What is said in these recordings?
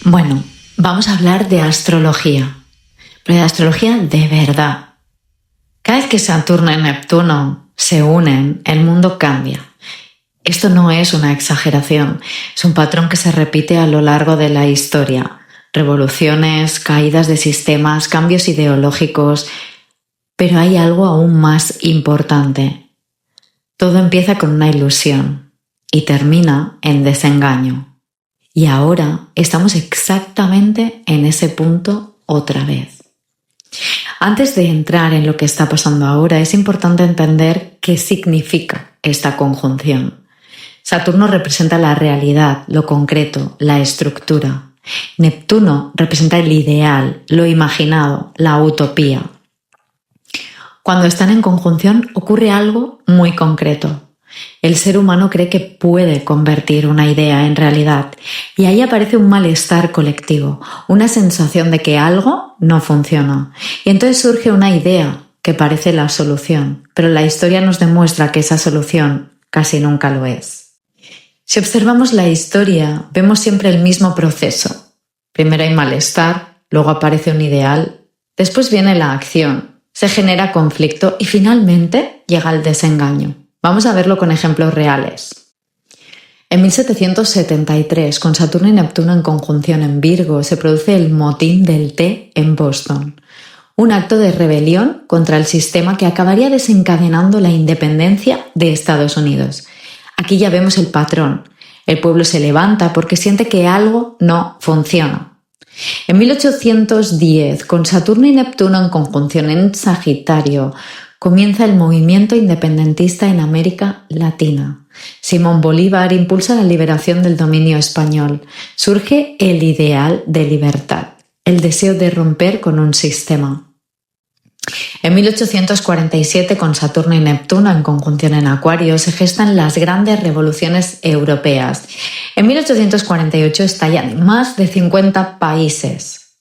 Bueno, vamos a hablar de astrología, pero de astrología de verdad. Cada vez que Saturno y Neptuno se unen, el mundo cambia. Esto no es una exageración, es un patrón que se repite a lo largo de la historia. Revoluciones, caídas de sistemas, cambios ideológicos, pero hay algo aún más importante. Todo empieza con una ilusión y termina en desengaño. Y ahora estamos exactamente en ese punto otra vez. Antes de entrar en lo que está pasando ahora, es importante entender qué significa esta conjunción. Saturno representa la realidad, lo concreto, la estructura. Neptuno representa el ideal, lo imaginado, la utopía. Cuando están en conjunción ocurre algo muy concreto. El ser humano cree que puede convertir una idea en realidad y ahí aparece un malestar colectivo, una sensación de que algo no funciona. Y entonces surge una idea que parece la solución, pero la historia nos demuestra que esa solución casi nunca lo es. Si observamos la historia, vemos siempre el mismo proceso. Primero hay malestar, luego aparece un ideal, después viene la acción, se genera conflicto y finalmente llega el desengaño. Vamos a verlo con ejemplos reales. En 1773, con Saturno y Neptuno en conjunción en Virgo, se produce el motín del té en Boston, un acto de rebelión contra el sistema que acabaría desencadenando la independencia de Estados Unidos. Aquí ya vemos el patrón. El pueblo se levanta porque siente que algo no funciona. En 1810, con Saturno y Neptuno en conjunción en Sagitario, comienza el movimiento independentista en América Latina. Simón Bolívar impulsa la liberación del dominio español. Surge el ideal de libertad, el deseo de romper con un sistema. En 1847, con Saturno y Neptuno en conjunción en Acuario, se gestan las grandes revoluciones europeas. En 1848 estallan en más de 50 países.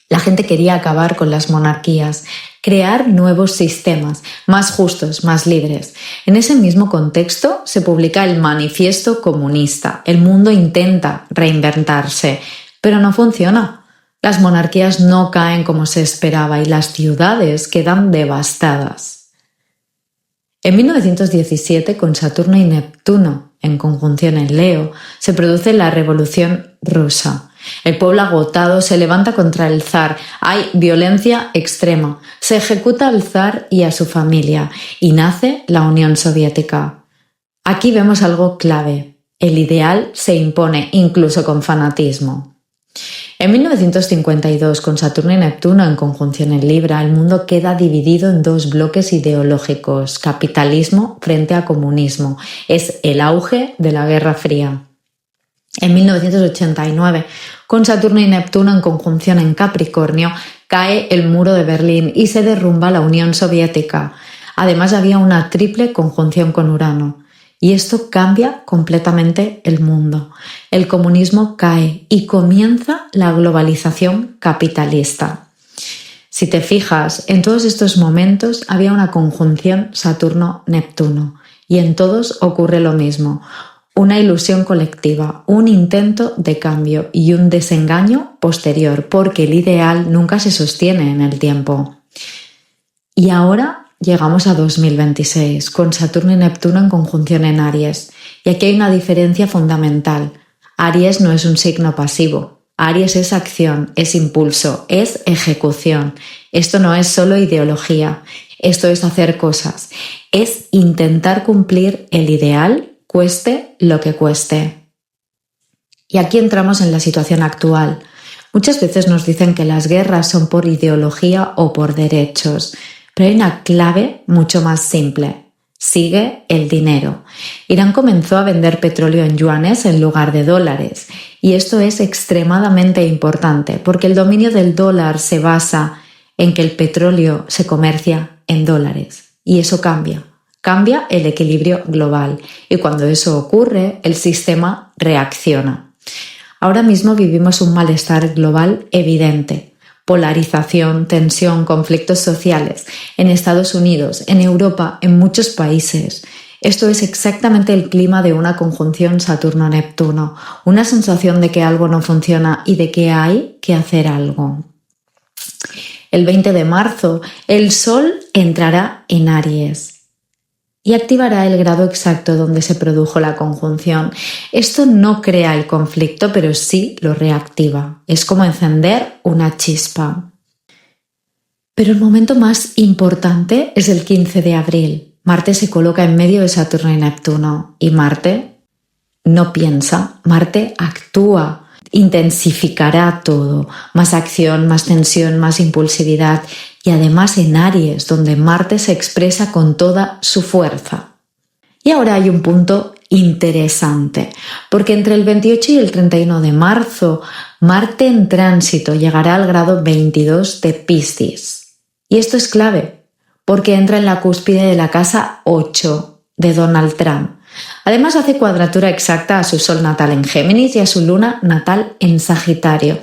La gente quería acabar con las monarquías, crear nuevos sistemas, más justos, más libres. En ese mismo contexto se publica el Manifiesto Comunista. El mundo intenta reinventarse, pero no funciona. Las monarquías no caen como se esperaba y las ciudades quedan devastadas. En 1917, con Saturno y Neptuno en conjunción en Leo, se produce la Revolución Rusa. El pueblo agotado se levanta contra el zar. Hay violencia extrema. Se ejecuta al zar y a su familia y nace la Unión Soviética. Aquí vemos algo clave. El ideal se impone incluso con fanatismo. En 1952, con Saturno y Neptuno en conjunción en Libra, el mundo queda dividido en dos bloques ideológicos: capitalismo frente a comunismo. Es el auge de la Guerra Fría. En 1989, con Saturno y Neptuno en conjunción en Capricornio, cae el muro de Berlín y se derrumba la Unión Soviética. Además, había una triple conjunción con Urano. Y esto cambia completamente el mundo. El comunismo cae y comienza la globalización capitalista. Si te fijas, en todos estos momentos había una conjunción Saturno-Neptuno y en todos ocurre lo mismo. Una ilusión colectiva, un intento de cambio y un desengaño posterior, porque el ideal nunca se sostiene en el tiempo. Y ahora llegamos a 2026, con Saturno y Neptuno en conjunción en Aries. Y aquí hay una diferencia fundamental. Aries no es un signo pasivo. Aries es acción, es impulso, es ejecución. Esto no es solo ideología. Esto es hacer cosas. Es intentar cumplir el ideal, cueste lo que cueste. Y aquí entramos en la situación actual. Muchas veces nos dicen que las guerras son por ideología o por derechos. Pero hay una clave mucho más simple. Sigue el dinero. Irán comenzó a vender petróleo en yuanes en lugar de dólares. Y esto es extremadamente importante porque el dominio del dólar se basa en que el petróleo se comercia en dólares. Y eso cambia el equilibrio global. Y cuando eso ocurre, el sistema reacciona. Ahora mismo vivimos un malestar global evidente. Polarización, tensión, conflictos sociales en Estados Unidos, en Europa, en muchos países. Esto es exactamente el clima de una conjunción Saturno-Neptuno, una sensación de que algo no funciona y de que hay que hacer algo. El 20 de marzo, el Sol entrará en Aries y activará el grado exacto donde se produjo la conjunción. Esto no crea el conflicto, pero sí lo reactiva. Es como encender una chispa. Pero el momento más importante es el 15 de abril. Marte se coloca en medio de Saturno y Neptuno. Y Marte no piensa, Marte actúa. Intensificará todo. Más acción, más tensión, más impulsividad. Y además en Aries, donde Marte se expresa con toda su fuerza. Y ahora hay un punto interesante, porque entre el 28 y el 31 de marzo, Marte en tránsito llegará al grado 22 de Piscis. Y esto es clave, porque entra en la cúspide de la casa 8 de Donald Trump. Además hace cuadratura exacta a su Sol natal en Géminis y a su Luna natal en Sagitario.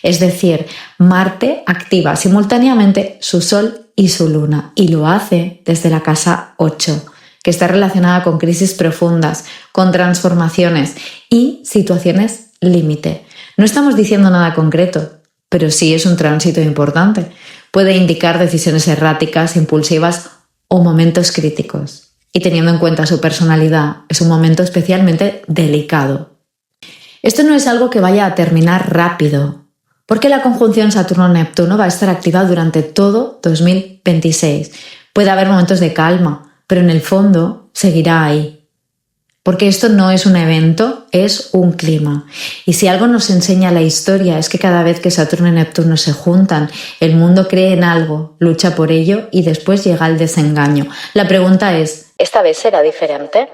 Es decir, Marte activa simultáneamente su Sol y su Luna y lo hace desde la casa 8, que está relacionada con crisis profundas, con transformaciones y situaciones límite. No estamos diciendo nada concreto, pero sí es un tránsito importante. Puede indicar decisiones erráticas, impulsivas o momentos críticos. Y teniendo en cuenta su personalidad, es un momento especialmente delicado. Esto no es algo que vaya a terminar rápido, porque la conjunción Saturno-Neptuno va a estar activa durante todo 2026. Puede haber momentos de calma, pero en el fondo seguirá ahí. Porque esto no es un evento, es un clima. Y si algo nos enseña la historia es que cada vez que Saturno y Neptuno se juntan, el mundo cree en algo, lucha por ello y después llega el desengaño. La pregunta es, ¿esta vez será diferente?